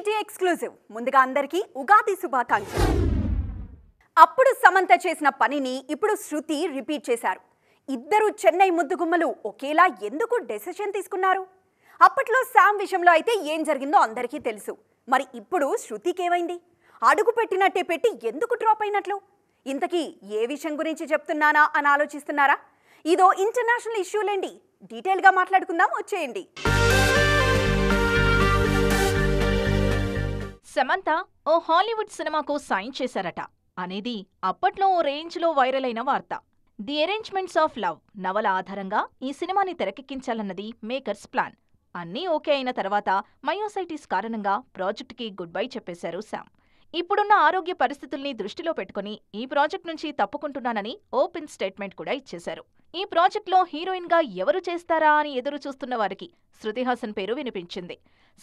ఈటీ exclusive ముందుగా అందరికీ ఉగాది శుభాకాంక్షలు. అప్పుడు సమంత చేసిన పనిని ఇప్పుడు శృతి రిపీట్ చేశారు. ఇద్దరు చెన్నై ముద్దుగుమ్మలు ఒకేలా ఎందుకు డెసిషన్ తీసుకున్నారు? అప్పట్లో శామ్ విషయంలో అయితే ఏం జరిగిందో అందరికీ తెలుసు. మరి ఇప్పుడు శృతికి ఏమైంది? అడుగు పెట్టినట్టే పెట్టి ఎందుకు డ్రాప్ అయినట్లు? ఇంతకీ ఏ విషయం గురించి చెప్తున్నానా అని ఆలోచిస్తున్నారా? ఇదో ఇంటర్నేషనల్ ఇష్యూలేండి. డీటెయిల్గా మాట్లాడుకుందాం, వచ్చేయండి. సమంత ఓ హాలీవుడ్ సినిమాకు సైన్ చేశారట అనేది అప్పట్లో ఓ రేంజ్లో వైరల్ అయిన వార్త. ది అరేంజ్మెంట్స్ ఆఫ్ లవ్ నవల ఆధారంగా ఈ సినిమాని తెరకెక్కించాలన్నది మేకర్స్ ప్లాన్. అన్నీ ఓకే అయిన తర్వాత మయోసైటిస్ కారణంగా ప్రాజెక్టుకి గుడ్ బై చెప్పేశారు శామ్. ఇప్పుడున్న ఆరోగ్య పరిస్థితుల్ని దృష్టిలో పెట్టుకుని ఈ ప్రాజెక్ట్ నుంచి తప్పుకుంటున్నానని ఓపెన్ స్టేట్మెంట్ కూడా ఇచ్చేశారు. ఈ ప్రాజెక్ట్లో హీరోయిన్గా ఎవరు చేస్తారా అని ఎదురు చూస్తున్న వారికి శృతి హాసన్ పేరు వినిపించింది.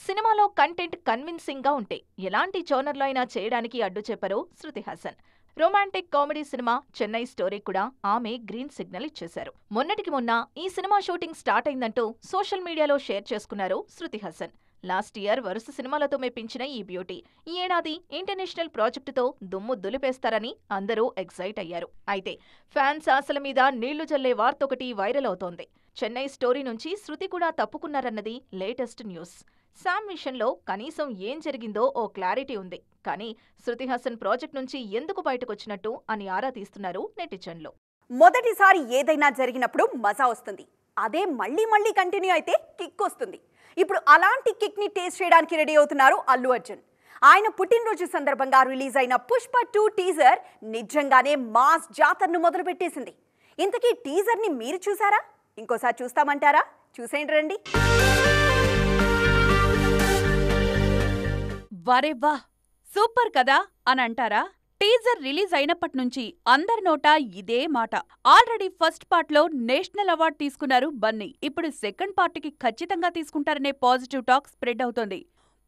సినిమాలో కంటెంట్ కన్విన్సింగ్గా ఉంటే ఎలాంటి జోనర్లో అయినా చేయడానికి అడ్డు చెప్పరు Shruti Haasan. Romantic comedy cinema Chennai story కూడా ఆమె గ్రీన్ సిగ్నల్ ఇచ్చేశారు. మొన్నటికి మొన్న ఈ సినిమా షూటింగ్ స్టార్ట్ అయిందంటూ సోషల్ మీడియాలో షేర్ చేసుకున్నారు శృతి హాసన్. లాస్ట్ ఇయర్ వరుస సినిమాలతో మెప్పించిన ఈ బ్యూటీ ఈ ఏడాది ఇంటర్నేషనల్ ప్రాజెక్టుతో దుమ్ము దులిపేస్తారని అందరూ ఎక్సైట్ అయ్యారు. అయితే ఫ్యాన్స్ ఆశల మీద నీళ్లు జల్లే వార్తొకటి వైరల్ అవుతోంది. చెన్నై స్టోరీ నుంచి శృతి కూడా తప్పుకున్నారన్నది లేటెస్ట్ న్యూస్. శామ్ విషయంలో కనీసం ఏం జరిగిందో ఓ క్లారిటీ ఉంది. కానీ శృతి హాసన్ ప్రాజెక్ట్ నుంచి ఎందుకు బయటకొచ్చినట్టు అని ఆరా తీస్తున్నారు నెటిజన్లు. మొదటిసారి ఏదైనా జరిగినప్పుడు మజా వస్తుంది. అదే మళ్ళీ మళ్ళీ కంటిన్యూ అయితే కిక్ వస్తుంది. ఇప్పుడు అలాంటి కిక్ ని టేస్ట్ చేయడానికి రెడీ అవుతున్నారు అల్లు అర్జున్. ఆయన పుట్టినరోజు సందర్భంగా రిలీజ్ అయిన పుష్ప 2 టీజర్ నిజంగానే మాస్ జాతరను మొదలు పెట్టేసింది. ఇంతకీ టీజర్ ని మీరు చూసారా? ఇంకోసారి చూస్తామంటారా? చూసేయండి రండి. వరే వా, సూపర్ కదా అని అంటారా? టీజర్ రిలీజ్ అయినప్పట్నుంచి అందరి నోటా ఇదే మాట. ఆల్రెడీ ఫస్ట్ పార్ట్ లో నేషనల్ అవార్డు తీసుకున్నారు బన్నీ. ఇప్పుడు సెకండ్ పార్ట్కి ఖచ్చితంగా తీసుకుంటారనే పాజిటివ్ టాక్ స్ప్రెడ్ అవుతోంది.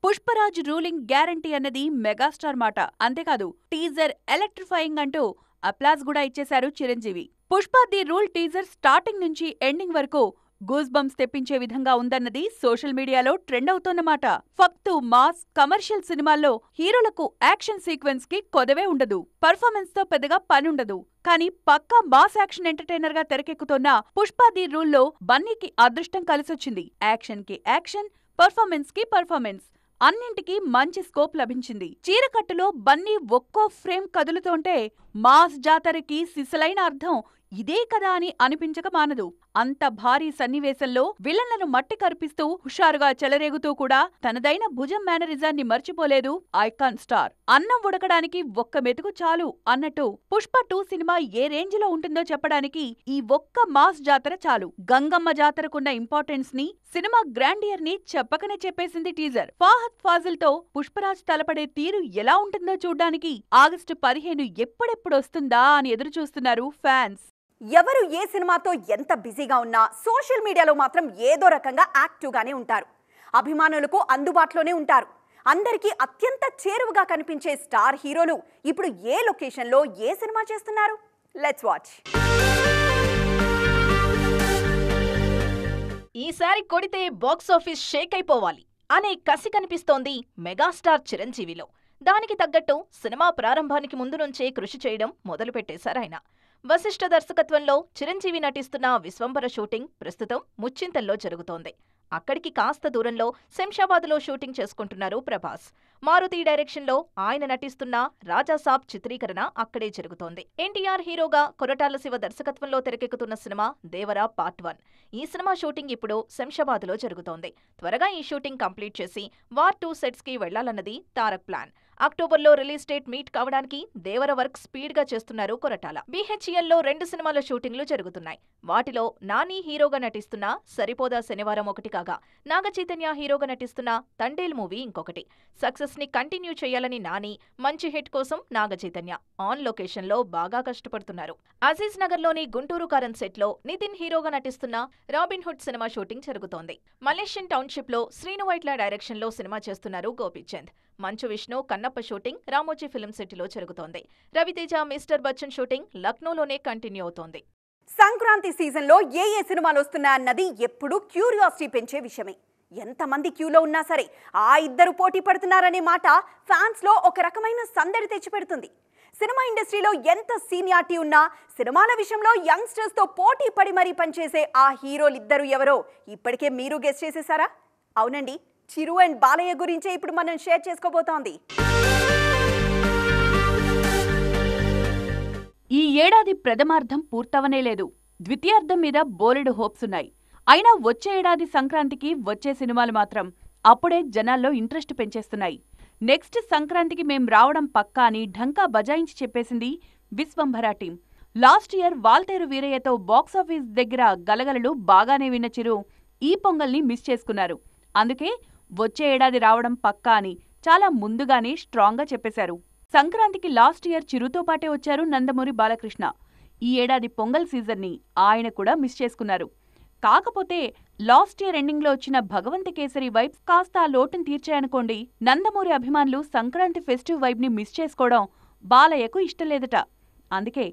పుష్పరాజ్ రూలింగ్ గ్యారంటీ అన్నది మెగాస్టార్ మాట. అంతేకాదు టీజర్ ఎలక్ట్రిఫైయింగ్ అంటూ అప్లాజ్ కూడా ఇచ్చేశారు Chiranjeevi. Pushpa the rule teaser starting నుంచి ఎండింగ్ వరకు గూస్ బంప్స్ తెప్పించే విధంగా ఉందన్నది సోషల్ మీడియాలో ట్రెండ్ అవుతోన్నమాట. ఫక్తు మాస్ కమర్షియల్ సినిమాల్లో హీరోలకు యాక్షన్ సీక్వెన్స్ కి కొదవే ఉండదు, పర్ఫార్మెన్స్ తో పెద్దగా పనుండదు. కానీ పక్కా మాస్ యాక్షన్ ఎంటర్టైనర్ గా తెరకెక్కుతున్న పుష్ప ది రూల్ లో బన్నీకి అదృష్టం కలిసొచ్చింది. యాక్షన్ కి యాక్షన్, పర్ఫార్మెన్స్ కి పర్ఫార్మెన్స్, అన్నింటికీ మంచి స్కోప్ లభించింది. చీరకట్టులో బన్నీ ఒక్కో ఫ్రేమ్ కదులుతోంటే మాస్ జాతరకి సిసలైన అర్థం ఇదే కదా అని అనిపించక మానదు. అంత భారీ సన్నివేశంలో విలన్లను మట్టి కరిపిస్తూ హుషారుగా చెలరేగుతూ కూడా తనదైన భుజం మేనరిజాన్ని మర్చిపోలేదు ఐకాన్ స్టార్. అన్నం ఉడకడానికి ఒక్క మెతుకు చాలు అన్నట్టు పుష్ప 2 సినిమా ఏ రేంజ్ లో ఉంటుందో చెప్పడానికి ఈ ఒక్క మాస్ జాతర చాలు. గంగమ్మ జాతరకున్న ఇంపార్టెన్స్ ని, సినిమా గ్రాండియర్ ని చెప్పకనే చెప్పేసింది టీజర్. ఫాహద్ ఫాజిల్ తో పుష్పరాజ్ తలపడే తీరు ఎలా ఉంటుందో చూడ్డానికి ఆగస్టు 15 ఎప్పుడెప్పుడొస్తుందా అని ఎదురుచూస్తున్నారు ఫ్యాన్స్. ఎవరు ఏ సినిమాతో ఎంత బిజీగా ఉన్నా సోషల్ మీడియాలో మాత్రం ఏదో రకంగా యాక్టివ్గానే ఉంటారు. అభిమానులకు అందుబాటులోనే ఉంటారు. అందరికీ అత్యంత చేరువుగా కనిపించే స్టార్ హీరోలు ఇప్పుడు ఏ లొకేషన్లో ఏ సినిమా చేస్తున్నారు? Let's watch. ఈసారి కొడితే బాక్సాఫీస్ షేక్ అయిపోవాలి అనే కసి కనిపిస్తోంది మెగాస్టార్ చిరంజీవిలో. దానికి తగ్గట్టు సినిమా ప్రారంభానికి ముందు నుంచే కృషి చేయడం మొదలుపెట్టేశారాయన. వశిష్ఠ దర్శకత్వంలో చిరంజీవి నటిస్తున్న విశ్వంబర షూటింగ్ ప్రస్తుతం ముచ్చింతల్లో జరుగుతోంది. అక్కడికి కాస్త దూరంలో శంషాబాద్లో షూటింగ్ చేసుకుంటున్నారు ప్రభాస్. మారుతి డైరెక్షన్లో ఆయన నటిస్తున్న రాజాసాబ్ చిత్రీకరణ అక్కడే జరుగుతోంది. ఎన్టీఆర్ హీరోగా కొరటాల శివ దర్శకత్వంలో తెరకెక్కుతున్న సినిమా దేవరా పార్ట్ 1. ఈ సినిమా షూటింగ్ ఇప్పుడు శంషాబాద్లో జరుగుతోంది. త్వరగా ఈ షూటింగ్ కంప్లీట్ చేసి వార్ 2 సెట్స్ కి వెళ్లాలన్నది తారక్ ప్లాన్. అక్టోబర్లో రిలీజ్ డేట్ మీట్ కావడానికి దేవర వర్క్ స్పీడ్ గా చేస్తున్నారు కొరటాల. BHELలో 2 సినిమాల షూటింగ్లు జరుగుతున్నాయి. వాటిలో నాని హీరోగా నటిస్తున్న సరిపోదా శనివారం ఒకటి కాగా, నాగ చైతన్య హీరోగా నటిస్తున్న తండేల్ మూవీ ఇంకొకటి. సక్సెస్ ని కంటిన్యూ చేయాలని నాని, మంచి హిట్ కోసం నాగ చైతన్య ఆన్ లొకేషన్ లో బాగా కష్టపడుతున్నారు. అజీజ్ నగర్ లోని గుంటూరు కారం సెట్ లో నితిన్ హీరోగా నటిస్తున్న రాబిన్ హుడ్ సినిమా షూటింగ్ జరుగుతోంది. మలేషియన్ టౌన్షిప్ లో శ్రీను వైట్ల డైరెక్షన్ లో సినిమా చేస్తున్నారు గోపీచంద్. మంచు విష్ణు కన్నప్ప షూటింగ్ రామోజీ ఫిల్మ్ సిటీలో జరుగుతోంది. రవితేజ మిస్టర్ బచ్చన్ షూటింగ్ లక్నోలోనే కంటిన్యూ అవుతోంది. సంక్రాంతి సీజన్లో ఏ సినిమాలు వస్తున్నాయన్నది ఎప్పుడూ క్యూరియాసిటీ పెంచే విషయమే. ఎంతమంది క్యూలో ఉన్నా సరే ఆ ఇద్దరు పోటీ పడుతున్నారనే మాట ఫ్యాన్స్లో ఒక రకమైన సందడి తెచ్చిపెడుతుంది. సినిమా ఇండస్ట్రీలో ఎంత సీనియారిటీ ఉన్నా సినిమాల విషయంలో యంగ్స్టర్స్తో పోటీ పడి మరీ పనిచేసే ఆ హీరోలిద్దరు ఎవరో ఇప్పటికే మీరు గెస్ చేసేసారా? అవునండి, చిరు అండ్ బాలయ్య గురించే ఇప్పుడు మనం షేర్ చేసుకోబోతోంది. ఈ ఏడాది ప్రథమార్థం పూర్తవనే లేదు. ద్వితీయార్థం మీద బోలెడు హోప్స్ ఉన్నాయి. అయినా వచ్చే ఏడాది సంక్రాంతికి వచ్చే సినిమాలు మాత్రం అప్పుడే జనాల్లో ఇంట్రెస్ట్ పెంచేస్తున్నాయి. నెక్స్ట్ సంక్రాంతికి మేం రావడం పక్కా అని ఢంకా బజాయించి చెప్పేసింది Vishwambhara team. Last year Waltair వీరయ్యతో బాక్సాఫీస్ దగ్గర గలగలలు బాగానే విన్న చిరు ఈ పొంగల్ని మిస్ చేసుకున్నారు. అందుకే వచ్చే ఏడాది రావడం పక్కా అని చాలా ముందుగానే స్ట్రాంగ్గా చెప్పేశారు. సంక్రాంతికి లాస్ట్ ఇయర్ చిరుతో పాటే వచ్చారు నందమూరి బాలకృష్ణ. ఈ ఏడాది పొంగల్ సీజన్ని ఆయన కూడా మిస్ చేసుకున్నారు. కాకపోతే లాస్ట్ ఇయర్ ఎండింగ్లో వచ్చిన భగవంత కేసరి వైబ్స్ కాస్త ఆ లోటును తీర్చాయనుకోండి. నందమూరి అభిమానులు సంక్రాంతి ఫెస్టివ్ వైబ్ని మిస్ చేసుకోవడం బాలయ్యకు ఇష్టం లేదట. అందుకే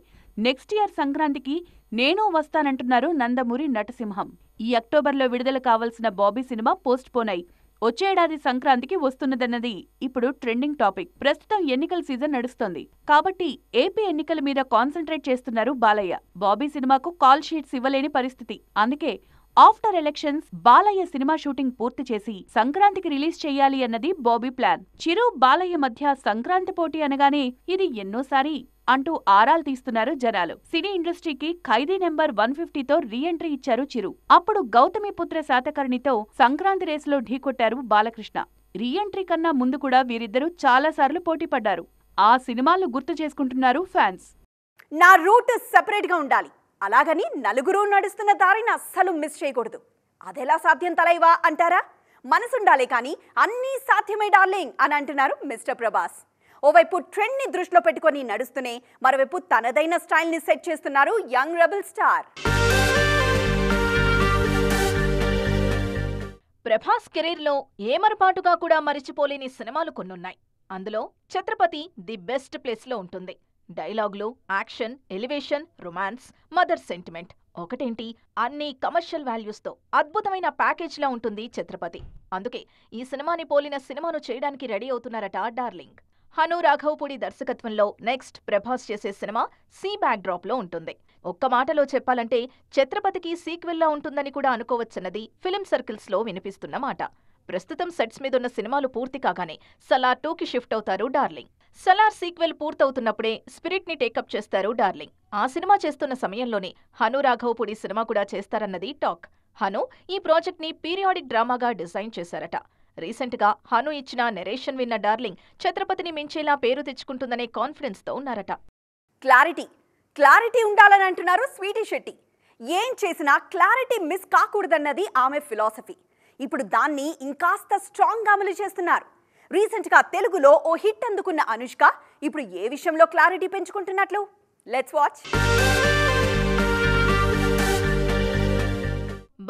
నెక్స్ట్ ఇయర్ సంక్రాంతికి నేను వస్తానంటున్నారు నందమూరి నటసింహం. ఈ అక్టోబర్లో విడుదల కావాల్సిన బాబీ సినిమా పోస్ట్ పోన్ అయి వచ్చేడాది సంక్రాంతికి వస్తున్నదన్నది ఇప్పుడు ట్రెండింగ్ టాపిక్. ప్రస్తుతం ఎన్నికల సీజన్ నడుస్తోంది కాబట్టి ఏపీ ఎన్నికల మీద కాన్సంట్రేట్ చేస్తున్నారు బాలయ్య. బాబీ సినిమాకు కాల్ షీట్స్ ఇవ్వలేని పరిస్థితి. అందుకే after elections Balayya cinema shooting పూర్తి చేసి సంక్రాంతికి రిలీజ్ చెయ్యాలి అన్నది బాబీ ప్లాన్. చిరు బాలయ్య మధ్య సంక్రాంతి పోటీ అనగానే ఇది ఎన్నోసారి అంటూ ఆరాలు తీస్తున్నారు జనాలు. సినీ ఇండస్ట్రీకి ఖైదీ నెంబర్ 150తో రీఎంట్రీ ఇచ్చారు చిరు. అప్పుడు గౌతమిపుత్ర శాతకర్ణితో సంక్రాంతి రేసులో ఢీకొట్టారు బాలకృష్ణ. రీఎంట్రీ కన్నా ముందు కూడా వీరిద్దరూ చాలాసార్లు పోటీ పడ్డారు. ఆ సినిమాలు గుర్తు చేసుకుంటున్నారు ఫ్యాన్స్. నా రూట్ సెపరేట్గా ఉండాలి, అలాగని నలుగురు నడుస్తున్న దారిని అస్సలు మిస్ చేయకూడదు. అదెలా సాధ్యం తలైవా అంటారా? మనసుండాలే కానీ అన్నీ సాధ్యమే డార్లింగ్ అని అంటున్నారు మిస్టర్ ప్రభాస్. ఓవైపు ట్రెండ్ ని దృష్టిలో పెట్టుకొని నడుస్తూనే మరోవైపు తనదైన స్టైల్ ని సెట్ చేస్తున్నారు యంగ్ రెబల్ స్టార్. ప్రభాస్ కెరీర్లో ఏమరపాటుగా కూడా మరిచిపోలేని సినిమాలు కొన్నున్నాయి. అందులో ఛత్రపతి ది బెస్ట్ ప్లేస్లో ఉంటుంది. డైలాగులు, action, elevation, romance, mother sentiment ఒకటేంటి అన్ని కమర్షియల్ వాల్యూస్తో అద్భుతమైన ప్యాకేజ్లా ఉంటుంది ఛత్రపతి. అందుకే ఈ సినిమాని పోలిన సినిమాను చేయడానికి రెడీ అవుతున్నారట డార్లింగ్. హను రాఘవపూడి దర్శకత్వంలో నెక్స్ట్ ప్రభాస్ చేసే సినిమా సీ బ్యాక్ డ్రాప్ లో ఉంటుంది. ఒక్క మాటలో చెప్పాలంటే ఛత్రపతికి సీక్వెల్లా ఉంటుందని కూడా అనుకోవచ్చన్నది ఫిలిం సర్కిల్స్ లో వినిపిస్తున్న మాట. ప్రస్తుతం సెట్స్ మీదున్న సినిమాలు పూర్తి కాగానే సలార్ 2కి షిఫ్ట్ అవుతారు డార్లింగ్. సలార్ సీక్వెల్ పూర్తవుతున్నప్పుడే స్పిరిట్ ని టేకప్ చేస్తారు డార్లింగ్. ఆ సినిమా చేస్తున్న సమయంలోనే హను రాఘవపూడి సినిమా కూడా చేస్తారన్నది టాక్. హను ఈ ప్రాజెక్ట్ ని పీరియాడిక్ డ్రామాగా డిజైన్ చేశారట. రీసెంట్ గా హను ఇచ్చిన నెరేషన్ విన్న డార్లింగ్ ఛత్రపతిని మించేలా పేరు తెచ్చుకుంటుందనే కాన్ఫిడెన్స్ తో ఉన్నారట. క్లారిటీ ఉండాలని అంటున్నారు స్వీటీ శెట్టి. ఏం చేసినా క్లారిటీ మిస్ కాకూడదన్నది ఆమె ఫిలాసఫీ. ఇప్పుడు దాన్ని ఇంకాస్త స్ట్రాంగ్ గా అమలు చేస్తున్నారు. రీసెంట్ గా తెలుగులో ఓ హిట్ అందుకున్న అనుష్క ఇప్పుడు ఏ విషయంలో క్లారిటీ పెంచుకుంటున్నట్లు? Let's watch.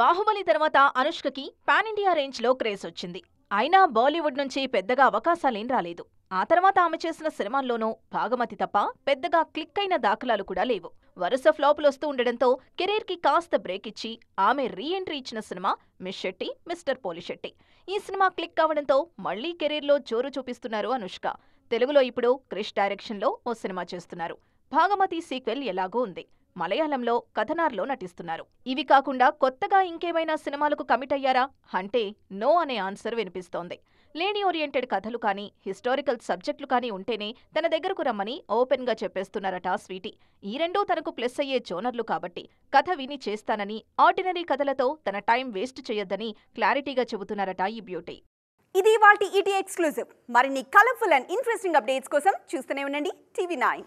బాహుబలి తర్వాత అనుష్కకి పాన్ ఇండియా రేంజ్ లో క్రేజ్ వచ్చింది. అయినా బాలీవుడ్ నుంచి పెద్దగా అవకాశాలేం రాలేదు. ఆ తర్వాత ఆమె చేసిన సినిమాల్లోనూ భాగమతి తప్ప పెద్దగా క్లిక్ అయిన దాఖలాలు కూడా లేవు. వరుస ఫ్లాపులు వస్తూ ఉండడంతో కెరీర్ కి కాస్త బ్రేక్ ఇచ్చి ఆమె రీఎంట్రీ ఇచ్చిన సినిమా మిస్ శెట్టి మిస్టర్ పోలిశెట్టి. ఈ సినిమా క్లిక్ కావడంతో మళ్లీ కెరీర్లో జోరు చూపిస్తున్నారు అనుష్క. తెలుగులో ఇప్పుడు క్రిష్ డైరెక్షన్లో ఓ సినిమా చేస్తున్నారు. భాగమతి సీక్వెల్ ఎలాగో ఉంది. మలయాళంలో కథనార్లో నటిస్తున్నారు. ఇవి కాకుండా కొత్తగా ఇంకేమైనా సినిమాలకు కమిట్ అయ్యారా అంటే నో అనే ఆన్సర్ వినిపిస్తోంది. లేడీ ఓరియంటెడ్ కథలు కానీ హిస్టారికల్ సబ్జెక్టులు కానీ ఉంటేనే తన దగ్గరకు రమ్మని ఓపెన్ గా చెప్పేస్తున్నారట స్వీటీ. ఈ రెండూ తనకు ప్లస్ అయ్యే జోనర్లు కాబట్టి కథ విని చేస్తానని, ఆర్డినరీ కథలతో తన టైం వేస్ట్ చేయొద్దని క్లారిటీగా చెబుతున్నారట ఈ బ్యూటీ. ఇది ఇవాల్టి ఈటీ ఎక్స్క్లూజివ్. మరిన్ని కలర్ఫుల్ అండ్ ఇంట్రెస్టింగ్ అప్డేట్స్ కోసం చూస్తూనే ఉండండి TV9.